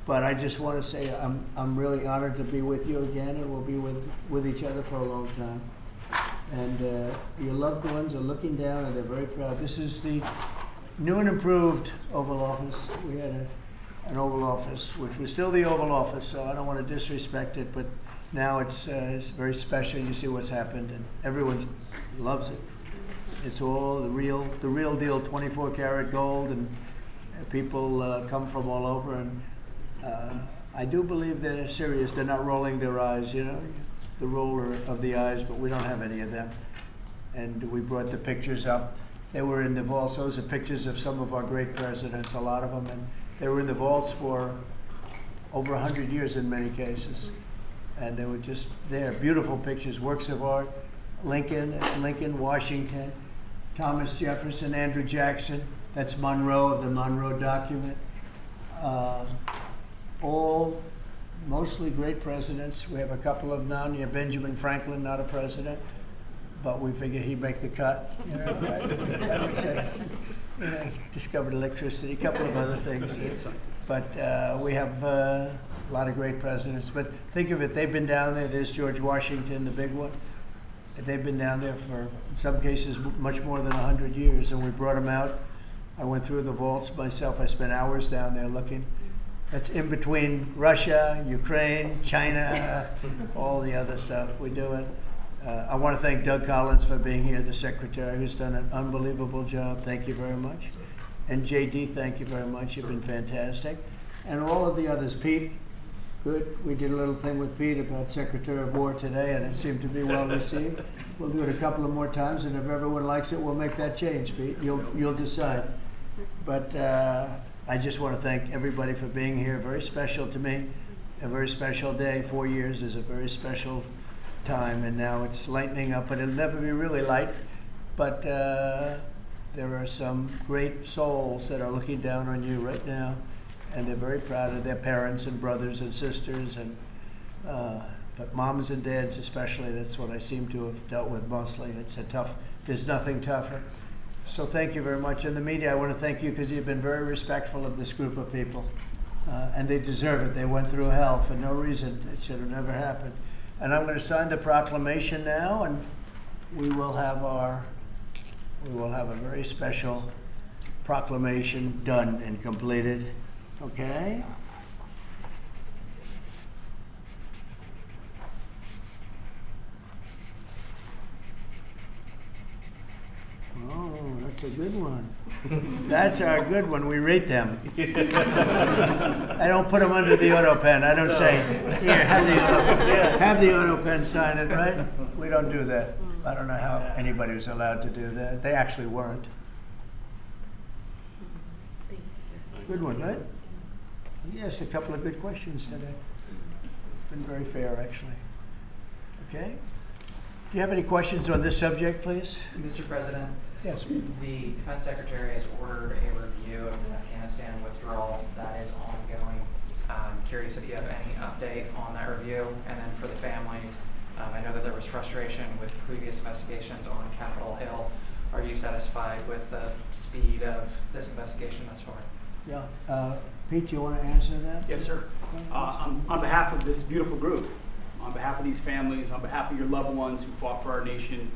But I just want to say I'm really honored to be with you again, and we'll be with each other for a long time. And your loved ones are looking down, and they're very proud. This is the new and improved Oval Office. We had an Oval Office, which was still the Oval Office, so I don't want to disrespect it, but now it's very special. You see what's happened, and everyone loves it. It's all the real deal, 24 karat gold, and people come from all over, and I do believe they're serious. They're not rolling their eyes, you know, the roller of the eyes, but we don't have any of them. And we brought the pictures up. They were in the vaults. Those are pictures of some of our great presidents, a lot of them, and they were in the vaults for over 100 years in many cases. And they were just there, beautiful pictures, works of art. Lincoln, Washington, Thomas Jefferson, Andrew Jackson. That's Monroe of the Monroe Document. All mostly great presidents. We have a couple of none. Yeah, Benjamin Franklin, not a president, but we figure he'd make the cut. You know, I would say, you know, he discovered electricity, a couple of other things. But we have a lot of great presidents. But think of it, they've been down there. There's George Washington, the big one. They've been down there for, in some cases, much more than 100 years, and we brought them out. I went through the vaults myself. I spent hours down there looking. That's in between Russia, Ukraine, China, all the other stuff. We do it. I want to thank Doug Collins for being here, the secretary, who's done an unbelievable job. Thank you very much. And JD, thank you very much. You've been fantastic. And all of the others. Pete, good. We did a little thing with Pete about Secretary of War today, and it seemed to be well received. We'll do it a couple of more times, and if everyone likes it, we'll make that change, Pete. You'll decide. But I just want to thank everybody for being here. Very special to me. A very special day. 4 years is a very special time, and now it's lightening up, but it'll never be really light. But there are some great souls that are looking down on you right now, and they're very proud of their parents and brothers and sisters, and but moms and dads especially. That's what I seem to have dealt with mostly. It's there's nothing tougher. So thank you very much. And the media, I want to thank you because you've been very respectful of this group of people. And they deserve it. They went through hell for no reason. It should have never happened. And I'm going to sign the proclamation now, and we will have a very special proclamation done and completed. Okay? Oh, that's a good one. That's our good one. We rate them. I don't put them under the auto pen. I don't say, here, have the auto pen sign it, right? We don't do that. I don't know how anybody was allowed to do that. They actually weren't. Good one, right? Yes, a couple of good questions today. It's been very fair, actually. Okay? Do you have any questions on this subject, please? Mr. President, yes. The Defense Secretary has ordered a review of the Afghanistan withdrawal that is ongoing. I'm curious if you have any update on that review. And then for the families, I know that there was frustration with previous investigations on Capitol Hill. Are you satisfied with the speed of this investigation thus far? Yeah. Pete, do you want to answer that? Yes, sir. On behalf of this beautiful group, on behalf of these families, on behalf of your loved ones who fought for our nation,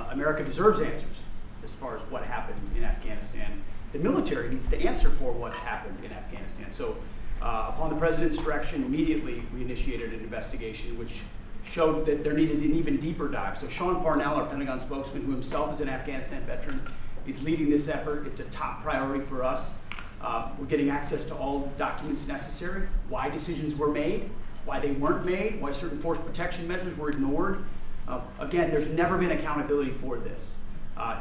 America deserves answers as far as what happened in Afghanistan. The military needs to answer for what happened in Afghanistan. So upon the President's direction, immediately we initiated an investigation which showed that there needed an even deeper dive. So Sean Parnell, our Pentagon spokesman, who himself is an Afghanistan veteran, is leading this effort. It's a top priority for us. We're getting access to all documents necessary, why decisions were made, why they weren't made, why certain force protection measures were ignored. Again, there's never been accountability for this.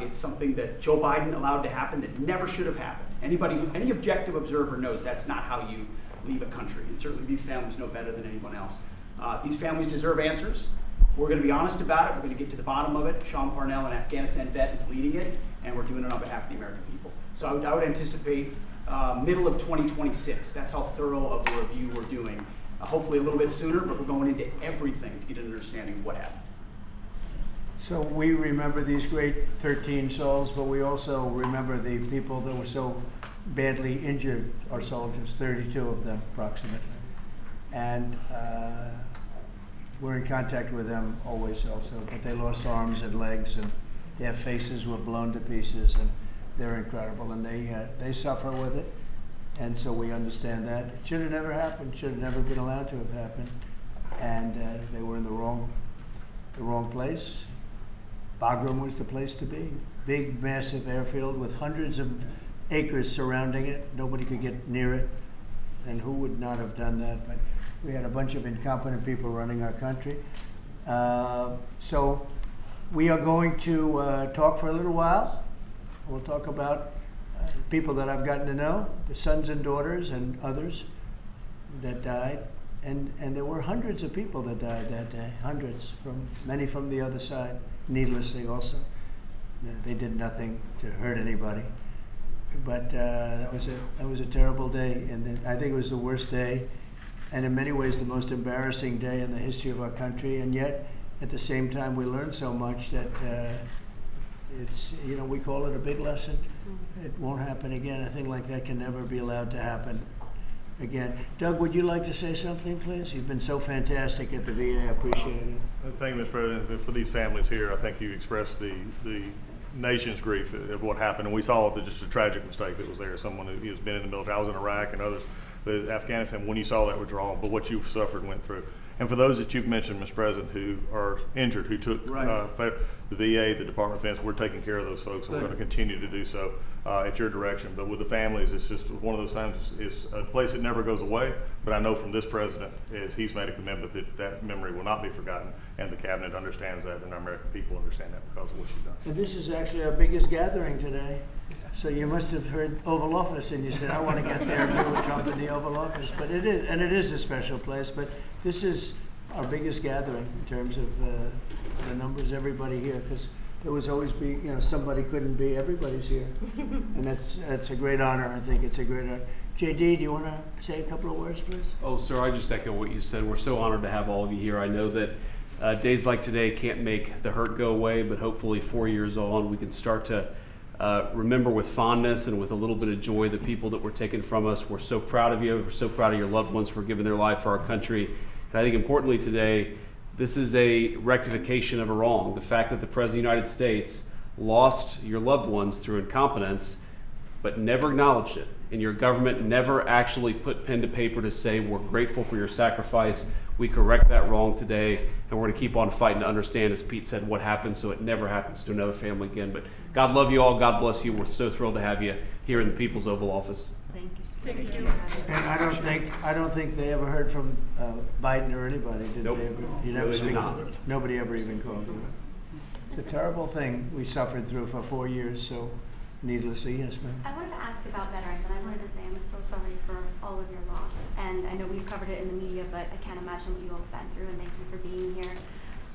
It's something that Joe Biden allowed to happen that never should have happened. Any objective observer knows that's not how you leave a country, and certainly these families know better than anyone else. These families deserve answers. We're going to be honest about it. We're going to get to the bottom of it. Sean Parnell, an Afghanistan vet, is leading it, and we're doing it on behalf of the American people. So I would anticipate middle of 2026. That's how thorough of a review we're doing. Hopefully a little bit sooner, but we're going into everything to get an understanding of what happened. So we remember these great 13 souls, but we also remember the people that were so badly injured our soldiers, 32 of them approximately. And we're in contact with them always also, but they lost arms and legs, and their faces were blown to pieces, and they're incredible, and they suffer with it, and so we understand that. It should have never happened, should have never been allowed to have happened, and they were in the wrong place. Bagram was the place to be. Big, massive airfield with hundreds of acres surrounding it. Nobody could get near it, and who would not have done that? But we had a bunch of incompetent people running our country. So we are going to talk for a little while. We'll talk about people that I've gotten to know, the sons and daughters and others that died. And there were hundreds of people that died that day, hundreds, many from the other side, needlessly also. They did nothing to hurt anybody. But that was a terrible day, and I think it was the worst day, and in many ways the most embarrassing day in the history of our country. And yet, at the same time, we learned so much that it's, we call it a big lesson. It won't happen again. A thing like that can never be allowed to happen again. Doug, would you like to say something, please? You've been so fantastic at the VA. I appreciate it. Thank you, Mr. President. For these families here, I think you expressed the nation's grief of what happened, and we saw just a tragic mistake that was there. Someone who has been in the military. I was in Iraq and others, but Afghanistan, when you saw that withdrawal, but what you suffered and went through. And for those that you've mentioned, Mr. President, who are injured, who took the VA, the Department of Defense, we're taking care of those folks, and we're going to continue to do so at your direction. But with the families, it's just one of those times. It's a place that never goes away. But I know from this president, is he's made a commitment that that memory will not be forgotten, and the cabinet understands that, and our American people understand that because of what you've done. And this is actually our biggest gathering today. So you must have heard Oval Office, and you said, I want to get there and be with Trump in the Oval Office. But it is a special place. But this is our biggest gathering in terms of the numbers, everybody here, because there was always somebody couldn't be, everybody's here. And that's a great honor. I think it's a great honor. JD, do you want to say a couple of words, please? Oh, sir, I just echo what you said. We're so honored to have all of you here. I know that days like today can't make the hurt go away, but hopefully 4 years on, we can start to remember with fondness and with a little bit of joy the people that were taken from us. We're so proud of you. We're so proud of your loved ones for giving their life for our country. And I think importantly today, this is a rectification of a wrong. The fact that the President of the United States lost your loved ones through incompetence, but never acknowledged it. And your government never actually put pen to paper to say, we're grateful for your sacrifice. We correct that wrong today, and we're going to keep on fighting to understand, as Pete said, what happened so it never happens to another family again. But God love you all. God bless you. We're so thrilled to have you here in the People's Oval Office. Thank you. Thank you. And I don't think they ever heard from Biden or anybody, did Nope. they ever? You never Really speak did to not. them. Nobody ever even called you. It's a terrible thing we suffered through for 4 years, so needlessly, yes, ma'am. I wanted to ask about veterans, and I wanted to say I'm so sorry for all of your loss. And I know we've covered it in the media, but I can't imagine what you all have been through, and thank you for being here.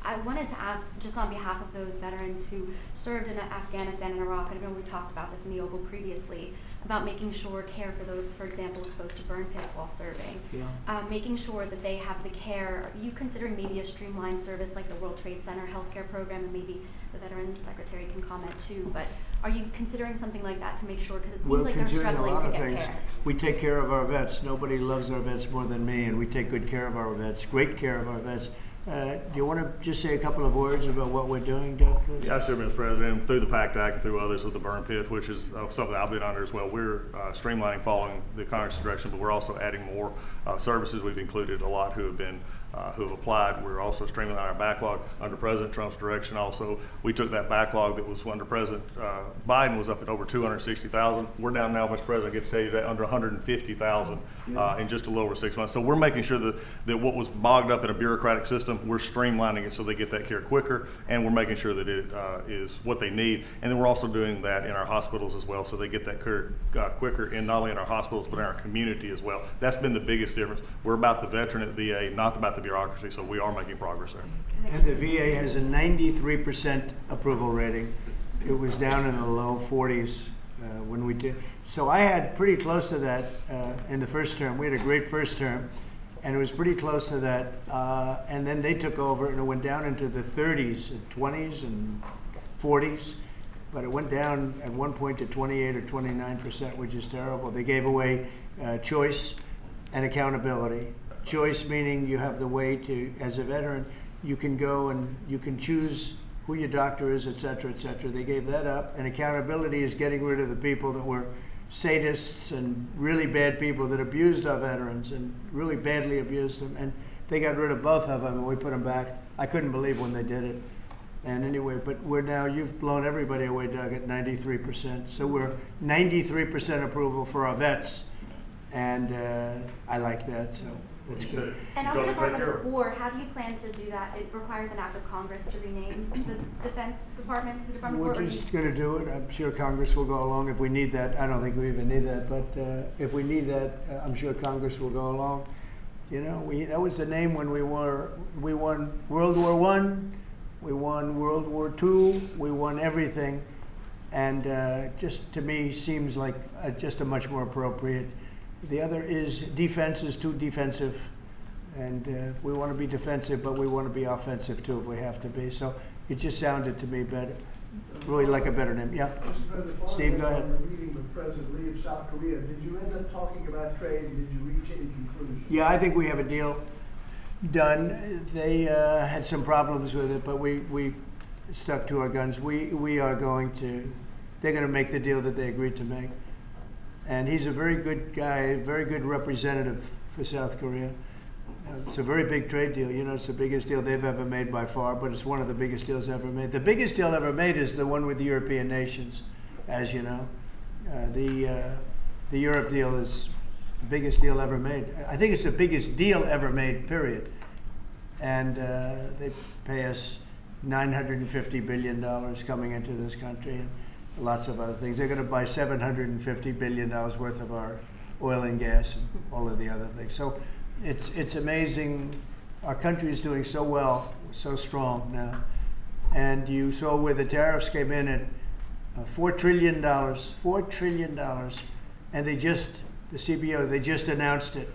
I wanted to ask, just on behalf of those veterans who served in Afghanistan and Iraq, and I know we talked about this in the Oval previously, about making sure care for those, for example, exposed to burn pits while serving. Yeah. Making sure that they have the care. Are you considering maybe a streamlined service like the World Trade Center healthcare program, and maybe the Veterans Secretary can comment too, but are you considering something like that to make sure, because it seems We're like they're considering a struggling lot to of get things. care. We take care of our vets. Nobody loves our vets more than me, and we take good care of our vets, great care of our vets. Do you want to just say a couple of words about what we're doing, Doug, please? Yeah, sure, Mr. President. Through the PACT Act and through others with the burn pit, which is something I've been under as well, we're streamlining following the Congress direction, but we're also adding more services. We've included a lot who have applied. We're also streamlining our backlog under President Trump's direction. Also, we took that backlog that was under President Biden was up at over 260,000. We're down now, Mr. President, I get to tell you that under 150,000 in just a little over 6 months. So we're making sure that what was bogged up in a bureaucratic system, we're streamlining it so they get that care quicker, and we're making sure that it is what they need. And then we're also doing that in our hospitals as well, so they get that care quicker, in not only in our hospitals but in our community as well. That's been the biggest difference. We're about the veteran at VA, not about the bureaucracy, so we are making progress there. And the VA has a 93% approval rating. It was down in the low 40s when we did. So I had pretty close to that in the first term. We had a great first term, and it was pretty close to that. And then they took over, and it went down into the 30s and 20s and 40s. but it went down at one point to 28 or 29%, which is terrible. They gave away choice and accountability. Choice meaning you have the way to, as a veteran, you can go and you can choose who your doctor is, et cetera, et cetera. They gave that up. And accountability is getting rid of the people that were sadists and really bad people that abused our veterans and really badly abused them. And they got rid of both of them and we put them back. I couldn't believe when they did it. And anyway, but we're now, you've blown everybody away, Doug, at 93%. So we're 93% approval for our vets. And I like that, so that's good. And on the Department of War, how do you plan to do that? It requires an act of Congress to rename the Defense Department to the Department of War. We're just going to do it. I'm sure Congress will go along if we need that. I don't think we even need that, but if we need that, I'm sure Congress will go along. You know, that was the name when we won World War I, we won World War II, we won everything, and just to me seems like just a much more appropriate. The other is defense is too defensive, and we want to be defensive, but we want to be offensive too if we have to be. So it just sounded to me better, really like a better name. Yeah. Mr. President, Steve, go ahead. On the meeting with President Lee of South Korea, did you end up talking about trade and did you reach any conclusions? Yeah, I think we have a deal done. They had some problems with it, but we stuck to our guns. We are going to, they're going to make the deal that they agreed to make. And he's a very good guy, very good representative for South Korea. It's a very big trade deal. You know, it's the biggest deal they've ever made by far, but it's one of the biggest deals ever made. The biggest deal ever made is the one with the European nations, as you know. The Europe deal is the biggest deal ever made. I think it's the biggest deal ever made, period. And they pay us $950 billion coming into this country. And lots of other things. They're going to buy $750 billion worth of our oil and gas and all of the other things. So it's amazing. Our country is doing so well, so strong now. And you saw where the tariffs came in at $4 trillion, $4 trillion. And they just, the CBO, they just announced it.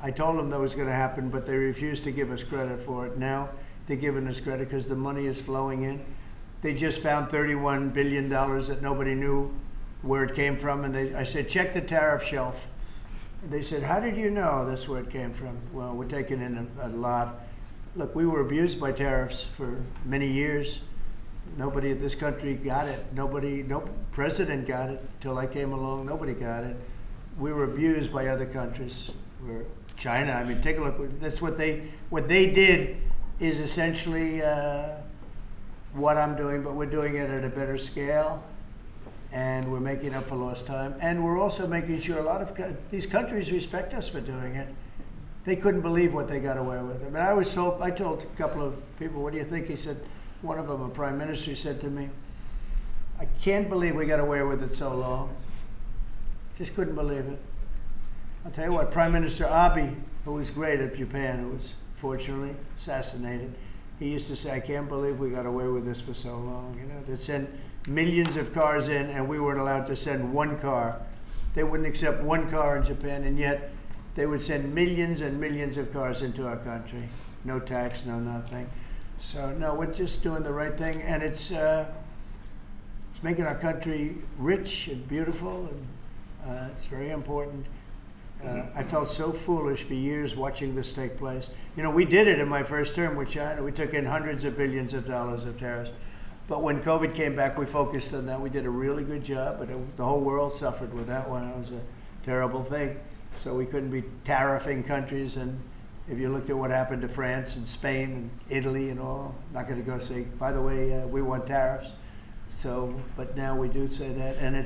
I told them that was going to happen, but they refused to give us credit for it. Now they're giving us credit because the money is flowing in. They just found $31 billion that nobody knew where it came from. And I said, check the tariff shelf. And they said, how did you know that's where it came from? Well, we're taking in a lot. Look, we were abused by tariffs for many years. Nobody in this country got it. No president got it until I came along. Nobody got it. We were abused by other countries. China, I mean, take a look. That's what they did is essentially what I'm doing, but we're doing it at a better scale, and we're making up for lost time, and we're also making sure a lot of these countries respect us for doing it. They couldn't believe what they got away with. I mean, I told a couple of people, what do you think? He said, one of them, a prime minister, said to me, I can't believe we got away with it so long. Just couldn't believe it. I'll tell you what, Prime Minister Abe, who was great of Japan, who was fortunately assassinated, he used to say, I can't believe we got away with this for so long. You know, they sent millions of cars in and we weren't allowed to send one car. They wouldn't accept one car in Japan, and yet they would send millions and millions of cars into our country. No tax, no nothing. So no, we're just doing the right thing, and it's making our country rich and beautiful, and it's very important. I felt so foolish for years watching this take place. You know, we did it in my first term with China. We took in hundreds of billions of dollars of tariffs. But when COVID came back, we focused on that. We did a really good job, but the whole world suffered with that one. It was a terrible thing. So we couldn't be tariffing countries. And if you looked at what happened to France and Spain and Italy and all, I'm not going to go say, by the way, we want tariffs. So, but now we do say that, and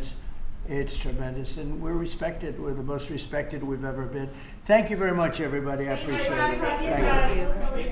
it's tremendous, and we're respected. We're the most respected we've ever been. Thank you very much, everybody. I appreciate it. Thank you.